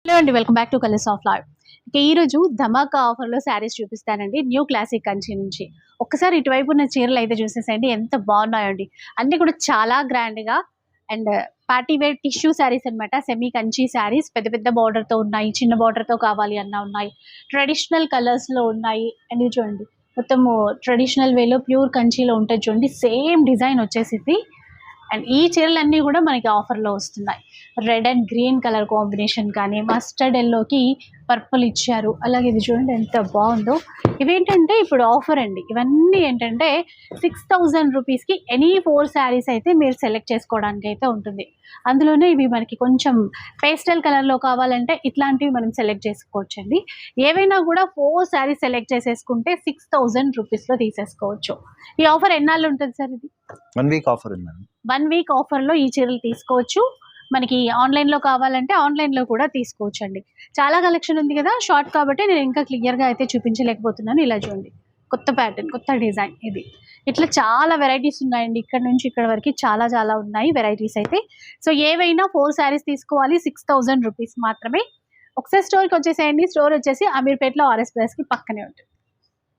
Hello అండి, welcome back to colours of life. ఇక ఈరోజు ధమాకా ఆఫర్లో శారీస్ చూపిస్తానండి. న్యూ క్లాసిక్ కంచి నుంచి ఒక్కసారి ఇటువైపు ఉన్న చీరలు అయితే చూసేసేయండి, ఎంత బాగున్నాయండి. అన్ని కూడా చాలా గ్రాండ్గా and party wear tissue saris అనమాట. సెమీ కంచి శారీస్ పెద్ద పెద్ద బార్డర్తో ఉన్నాయి, చిన్న బార్డర్తో కావాలి అన్న ఉన్నాయి, ట్రెడిషనల్ కలర్స్లో ఉన్నాయి. అండ్ ఇది చూడండి, మొత్తము ట్రెడిషనల్ వేలో ప్యూర్ కంచిలో ఉంటుంది చూడండి, సేమ్ డిజైన్ వచ్చేసింది. అండ్ ఈ చీరలన్నీ కూడా మనకి ఆఫర్లో వస్తున్నాయి. Red and green colour combination కానీ, మస్టర్డ్ ఎల్లోకి పర్పుల్ ఇచ్చారు. అలాగే ఇది చూడండి ఎంత బాగుందో. ఇవేంటంటే ఇప్పుడు ఆఫర్ అండి. ఇవన్నీ ఏంటంటే 6000 రూపీస్కి ఎనీ 4 శారీస్ అయితే మీరు సెలెక్ట్ చేసుకోవడానికి అయితే ఉంటుంది. అందులోనే ఇవి మనకి కొంచెం పేస్టల్ కలర్లో కావాలంటే ఇట్లాంటివి మనం సెలెక్ట్ చేసుకోవచ్చండి. ఏవైనా కూడా 4 శారీస్ సెలెక్ట్ చేసేసుకుంటే 6000 రూపీస్లో తీసేసుకోవచ్చు. ఈ ఆఫర్ ఎన్నాళ్ళు ఉంటుంది సార్? ఇది 1 వీక్ ఆఫర్ ఉందండి. 1 వీక్ ఆఫర్లో ఈ చీరలు తీసుకోవచ్చు. మనకి ఆన్లైన్లో కావాలంటే ఆన్లైన్లో కూడా తీసుకోవచ్చు అండి. చాలా కలెక్షన్ ఉంది కదా, షార్ట్ కాబట్టి నేను ఇంకా క్లియర్గా అయితే చూపించలేకపోతున్నాను. ఇలా చూడండి, కొత్త ప్యాటర్న్, కొత్త డిజైన్. ఇది ఇట్లా చాలా వెరైటీస్ ఉన్నాయండి. ఇక్కడ నుంచి ఇక్కడ వరకు చాలా చాలా ఉన్నాయి వెరైటీస్ అయితే. సో ఏవైనా 4 శారీస్ తీసుకోవాలి, 6000 రూపీస్ మాత్రమే. ఒకసారి స్టోర్కి వచ్చేసేయండి. స్టోర్ వచ్చేసి అమీర్పేటలో ఆర్ఎస్ ప్లస్కి పక్కనే ఉంటుంది.